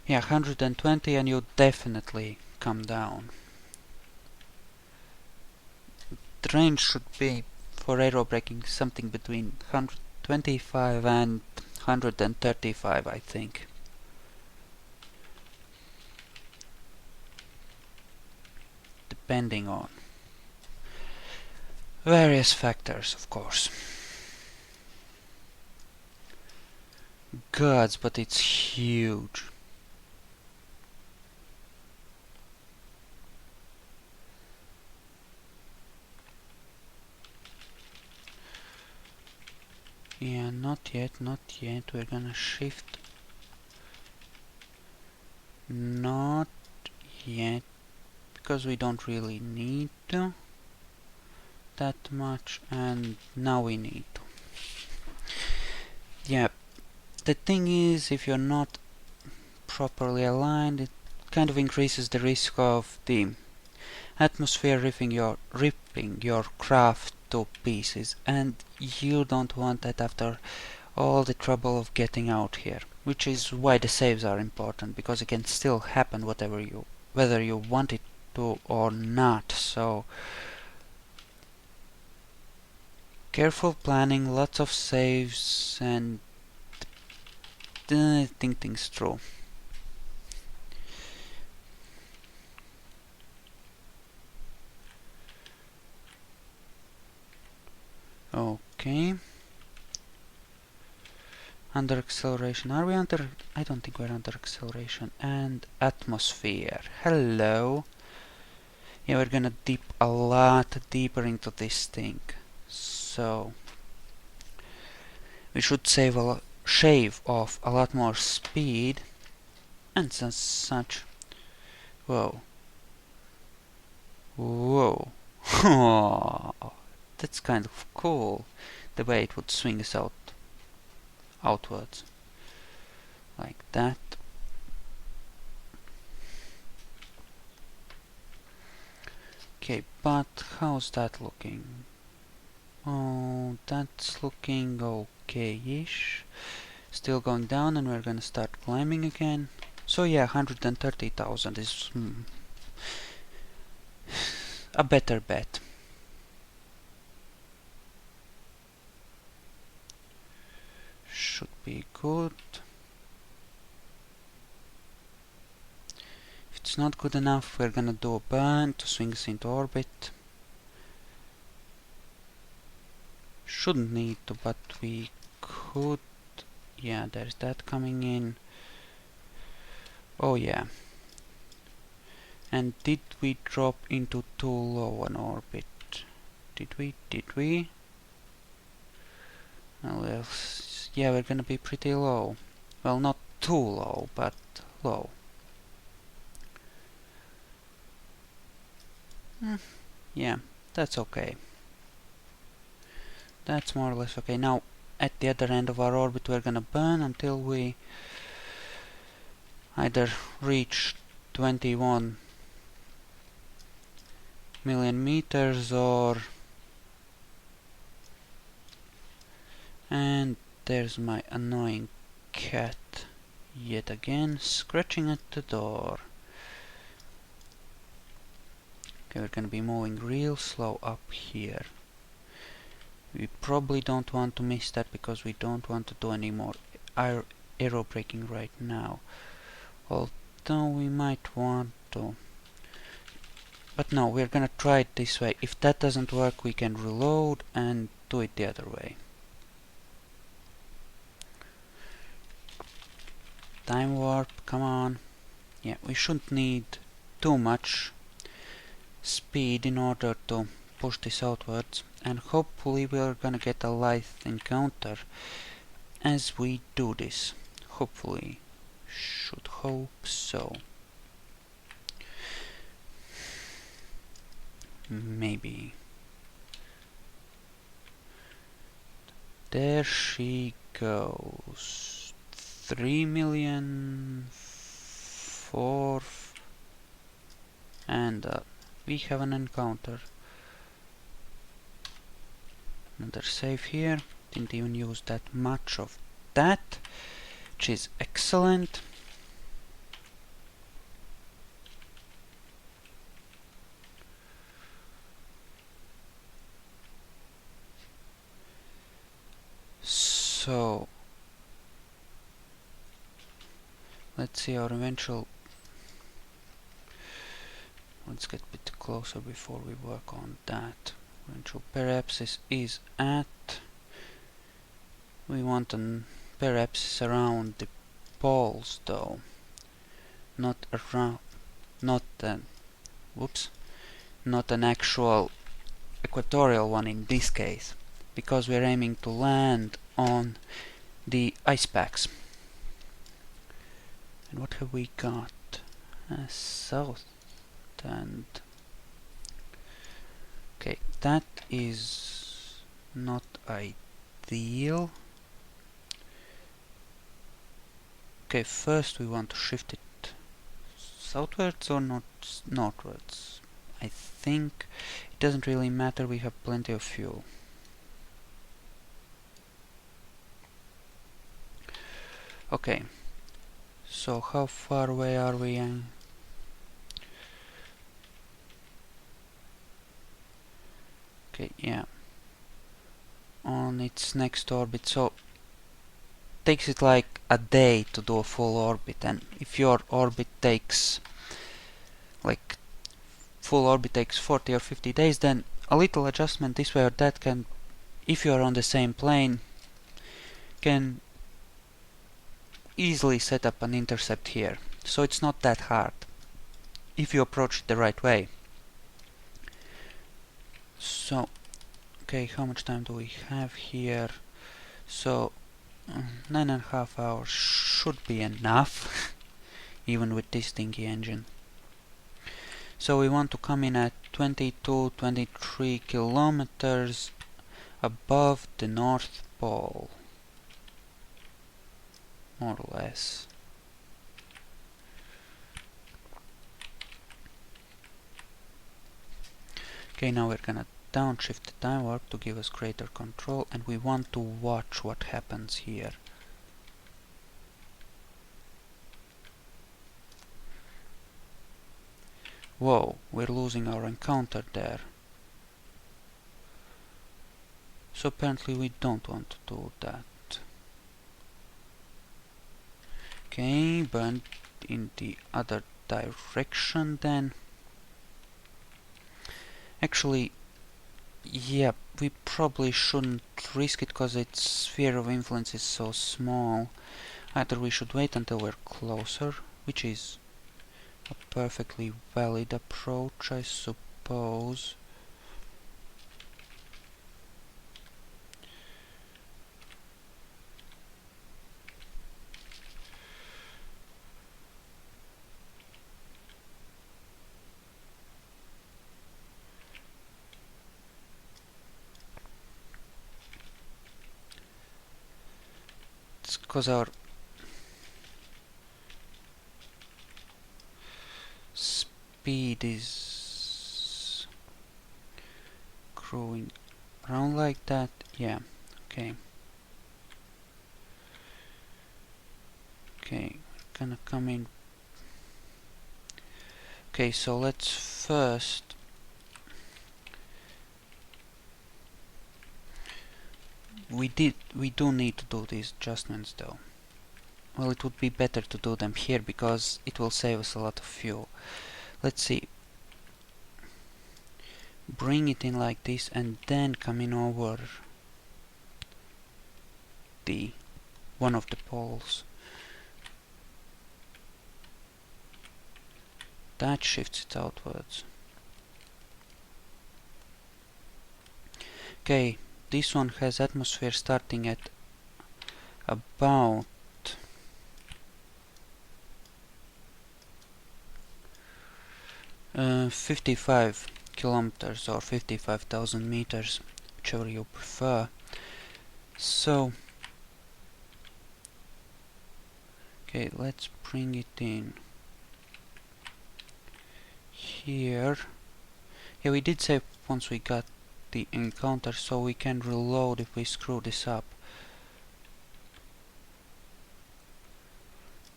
Yeah, 120 and you definitely come down. The range should be for aerobraking something between 125 and 135, I think. Depending on various factors, of course. Gods, but it's huge. Yeah, not yet, not yet. We're gonna shift. Not yet, because we don't really need to that much, and now we need to. Yeah, the thing is, if you're not properly aligned, it kind of increases the risk of the atmosphere ripping your craft to pieces, and you don't want that after all the trouble of getting out here. Which is why the saves are important, because it can still happen whether you want it to or not. So careful planning, lots of saves, and think things through. Okay. Under acceleration. Are we under? I don't think we're under acceleration. And atmosphere. Hello. Yeah, we're gonna dip a lot deeper into this thing. So we should shave off a lot more speed. And such. Whoa. Whoa. That's kind of cool. The way it would swing us outwards. Like that. Okay, but how's that looking? Oh, that's looking okay-ish. Still going down, and we're gonna start climbing again. So yeah, 130,000 is a better bet. Should be good. If it's not good enough, we're gonna do a burn to swing us into orbit. Shouldn't need to, but we could. Yeah, there's that coming in. Oh yeah. And did we drop into too low an orbit? Did we? Well, yeah, we're gonna be pretty low. Well, not too low, but low. Yeah, that's okay. That's more or less okay. Now, at the other end of our orbit, we're gonna burn until we either reach 21 million meters or... And there's my annoying cat yet again, scratching at the door. Okay, we're gonna be moving real slow up here. We probably don't want to miss that because we don't want to do any more aero braking right now. Although we might want to. But no, we're gonna try it this way. If that doesn't work, we can reload and do it the other way. Time warp, come on. Yeah, we shouldn't need too much speed in order to push this outwards. And hopefully we're gonna get a Laythe encounter as we do this. Hopefully. Should hope so. Maybe. There she goes. 3 million, 4, and we have an encounter. Another save here. Didn't even use that much of that, which is excellent. So let's see our eventual. Let's get a bit closer before we work on that. Eventual periapsis is at. We want an periapsis around the poles though, not around, not an, whoops, not an actual equatorial one in this case, because we're aiming to land on the ice packs. And what have we got? South and okay, that is not ideal. Okay, first we want to shift it southwards or not northwards. I think it doesn't really matter, we have plenty of fuel. Okay, so how far away are we? Okay, yeah, on its next orbit, so takes it like a day to do a full orbit, and if your orbit takes like full orbit takes 40 or 50 days, then a little adjustment this way or that can, if you are on the same plane, can easily set up an intercept here. So it's not that hard if you approach it the right way. So, okay, how much time do we have here? So 9.5 hours should be enough, even with this dinky engine. So we want to come in at 22-23 kilometers above the North Pole, more or less. Okay, now we're gonna downshift the time warp to give us greater control, and we want to watch what happens here. Whoa, we're losing our encounter there. So apparently we don't want to do that. Okay, but in the other direction then. Actually, yeah, we probably shouldn't risk it because its sphere of influence is so small. Either we should wait until we're closer, which is a perfectly valid approach, I suppose. It's because our speed is growing around like that. Yeah, okay. Okay, we're gonna come in. Okay, so let's first we do need to do these adjustments though. Well, it would be better to do them here because it will save us a lot of fuel. Let's see. Bring it in like this and then come in over the one of the poles. That shifts it outwards. Okay, this one has atmosphere starting at about 55 kilometers or 55,000 meters, whichever you prefer. So, okay, let's bring it in here. Yeah, we did save once we got the encounter, so we can reload if we screw this up.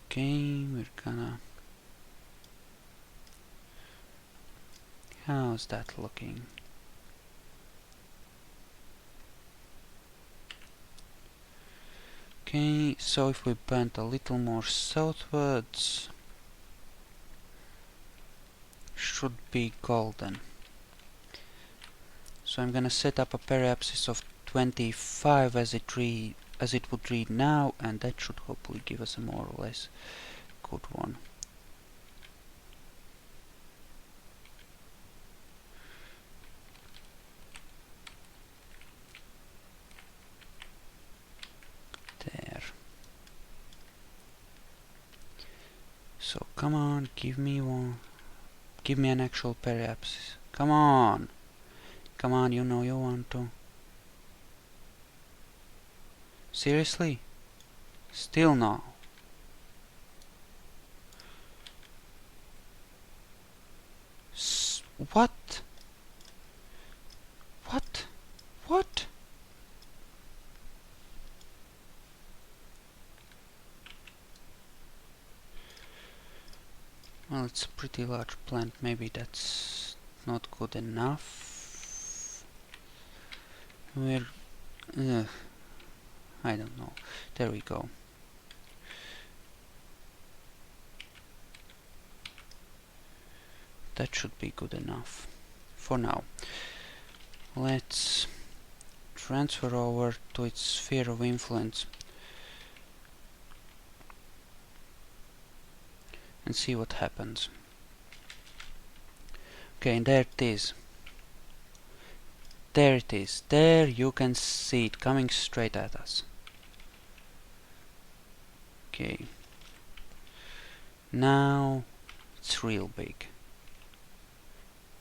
Okay, we're gonna... How's that looking? Okay, so if we bend a little more southwards, should be golden. So I'm gonna set up a periapsis of 25 as it would read now, and that should hopefully give us a more or less good one. There. So come on, give me one. Give me an actual periapsis. Come on! Come on, you know you want to. Seriously? Still no. What? What? What? Well, it's a pretty large plant. Maybe that's not good enough. We're... I don't know. There we go. That should be good enough for now. Let's transfer over to its sphere of influence and see what happens. Okay, and there it is. There it is. There you can see it coming straight at us. Okay. Now it's real big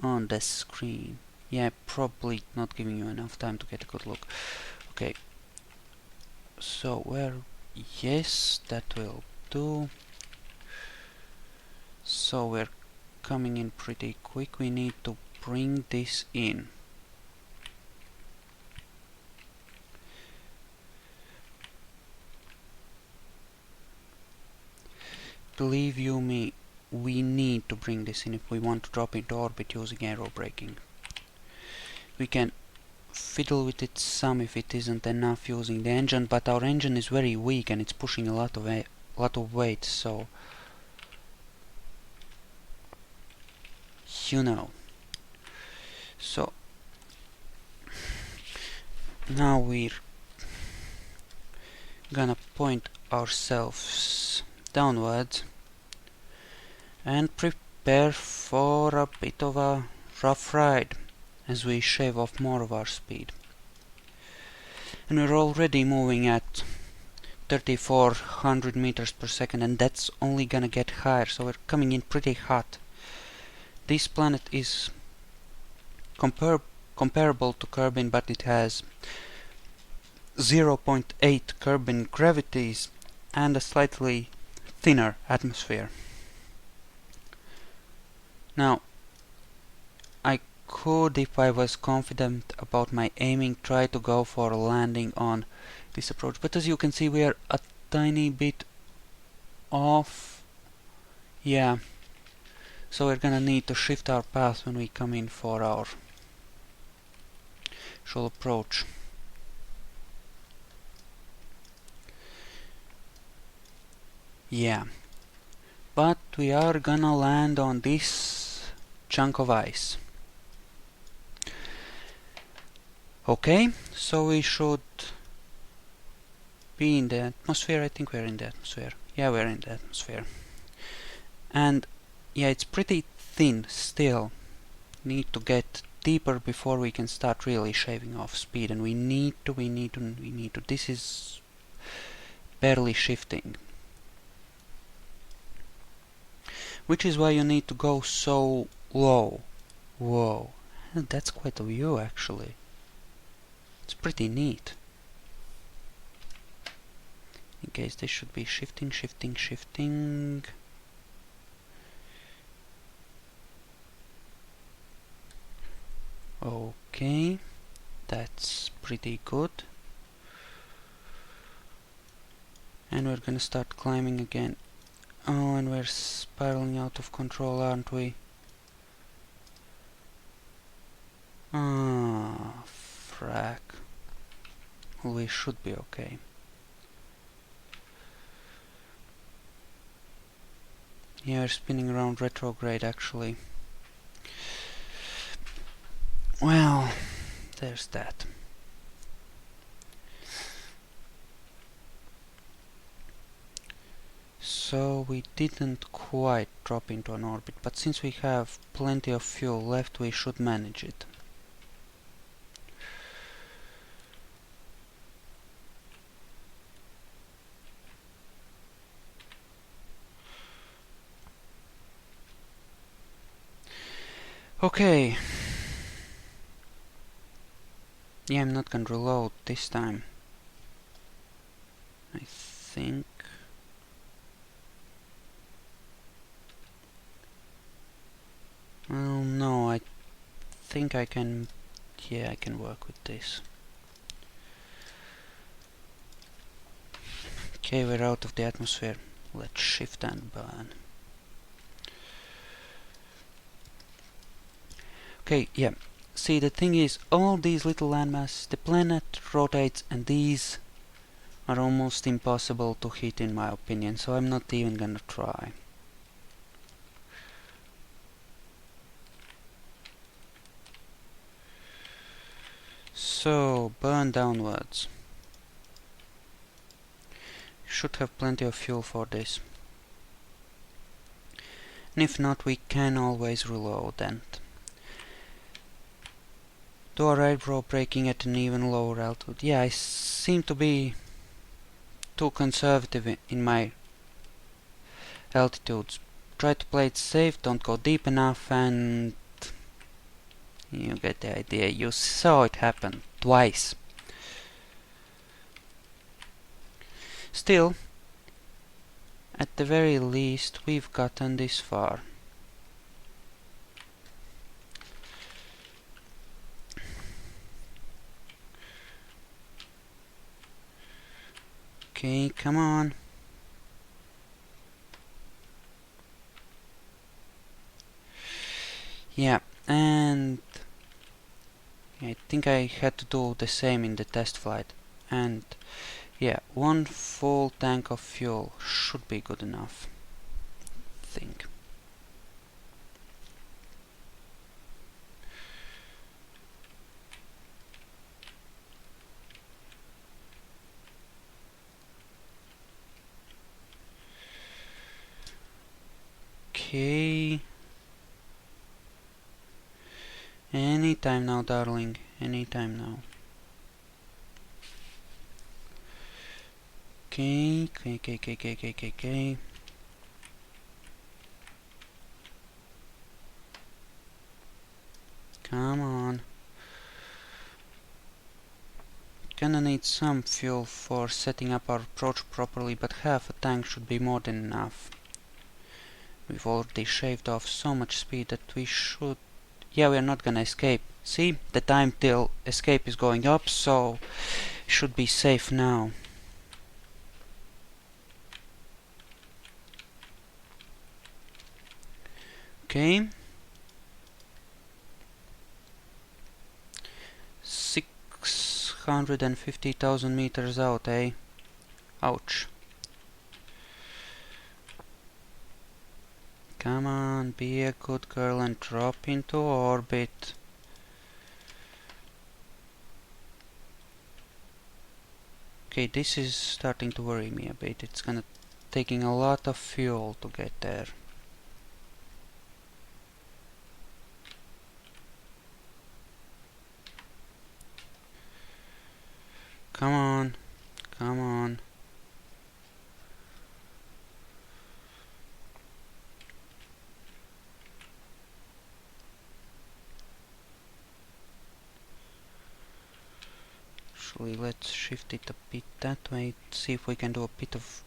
on the screen. Yeah, probably not giving you enough time to get a good look. Okay. So where... Yes, that will do. So we're coming in pretty quick. We need to bring this in. Believe you me, we need to bring this in if we want to drop into orbit using aero braking. We can fiddle with it some if it isn't enough using the engine, but our engine is very weak and it's pushing a lot of weight, so you know. So now we're gonna point ourselves downwards and prepare for a bit of a rough ride as we shave off more of our speed. And we're already moving at 3400 meters per second, and that's only gonna get higher, so we're coming in pretty hot. This planet is comparable to Kerbin, but it has 0.8 Kerbin gravities and a slightly thinner atmosphere. Now, I could, if I was confident about my aiming, try to go for a landing on this approach, but as you can see we are a tiny bit off. Yeah, so we're gonna need to shift our path when we come in for our Jool approach. Yeah. But we are gonna land on this chunk of ice. Okay, so we should be in the atmosphere. I think we're in the atmosphere. Yeah, we're in the atmosphere. And yeah, it's pretty thin still. Need to get deeper before we can start really shaving off speed, and we need to. This is barely shifting. Which is why you need to go so low. Whoa, that's quite a view actually. It's pretty neat. In case this should be shifting. Okay, that's pretty good. And we're gonna start climbing again. Oh, and we're spiraling out of control, aren't we? Ah, frack. Well, we should be okay. Yeah, we're spinning around retrograde actually. Well, there's that. So we didn't quite drop into an orbit, but since we have plenty of fuel left, we should manage it. Okay. Yeah, I'm not gonna reload this time. I think. Well, no, I think I can. Yeah, I can work with this. Okay, we're out of the atmosphere. Let's shift and burn. Okay, yeah. See, the thing is, all these little landmasses, the planet rotates, and these are almost impossible to hit in my opinion, so I'm not even gonna try. So, burn downwards. Should have plenty of fuel for this. And if not, we can always reload and do a railroad braking at an even lower altitude. Yeah, I seem to be too conservative in my altitudes. Try to play it safe, don't go deep enough, and you get the idea. You saw it happen twice. Still, at the very least, we've gotten this far. Okay, come on. Yeah, and I think I had to do the same in the test flight. And yeah, one full tank of fuel should be good enough, I think. Okay. Anytime now, darling. Anytime now. Okay. Come on. Gonna need some fuel for setting up our approach properly, but half a tank should be more than enough. We've already shaved off so much speed that we should... Yeah, we're not gonna escape. See, the time till escape is going up, so should be safe now. Okay. 650,000 meters out, eh? Ouch. Come on, be a good girl and drop into orbit. Okay, this is starting to worry me a bit. It's gonna taking a lot of fuel to get there. Come on, come on. Actually, let's shift it a bit that way, see if we can do a bit of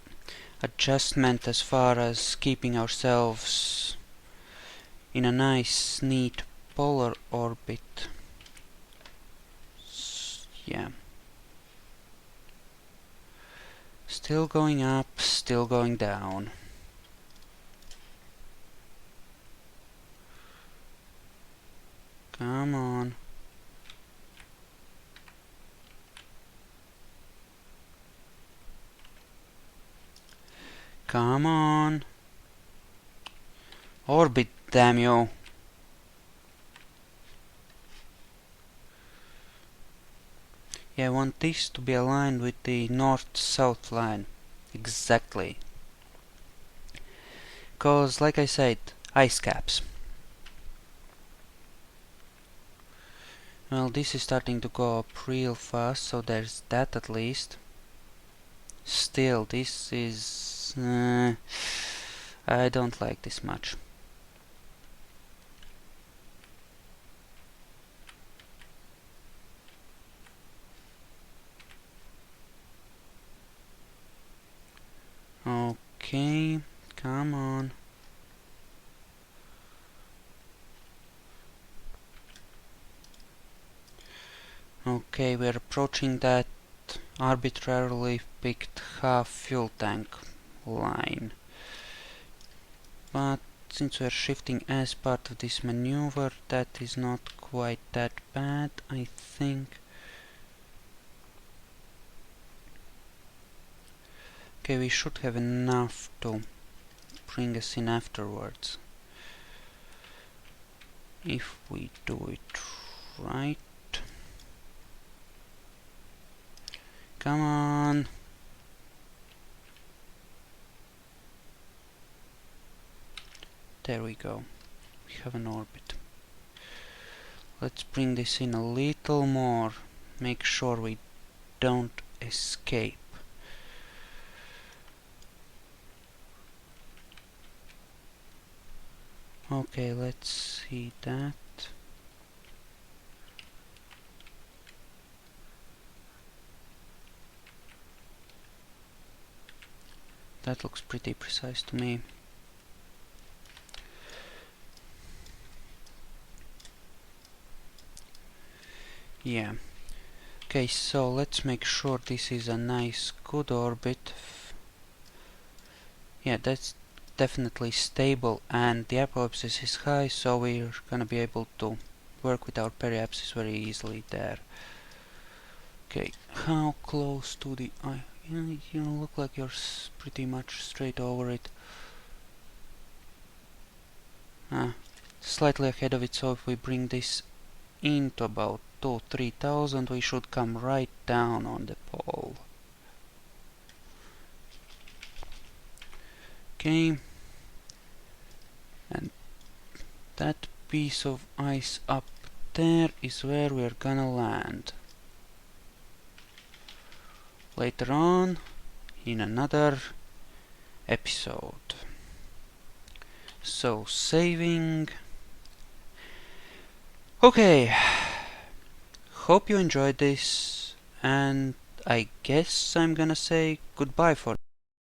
adjustment as far as keeping ourselves in a nice, neat polar orbit. Yeah. Still going up, still going down. Come on. Come on. Orbit, damn you. Yeah, I want this to be aligned with the north-south line. Exactly. Cause, like I said, ice caps. Well, this is starting to go up real fast, so there's that at least. Still, this is... I don't like this much. Okay, come on. Okay, we're approaching that arbitrarily picked half fuel tank line. But since we're shifting as part of this maneuver, that is not quite that bad, I think. Okay, we should have enough to bring us in afterwards. If we do it right. Come on. There we go. We have an orbit. Let's bring this in a little more. Make sure we don't escape. Okay, let's see that. That looks pretty precise to me. Yeah. Okay, so let's make sure this is a nice, good orbit. Yeah, that's definitely stable, and the apoapsis is high, so we're gonna be able to work with our periapsis very easily there. Okay, how close to the eye? You look like you're pretty much straight over it. Slightly ahead of it, so if we bring this into about 2,000-3,000, we should come right down on the pole. Okay, and that piece of ice up there is where we're gonna land. Later on, in another episode. So, saving. Okay, hope you enjoyed this, and I guess I'm gonna say goodbye for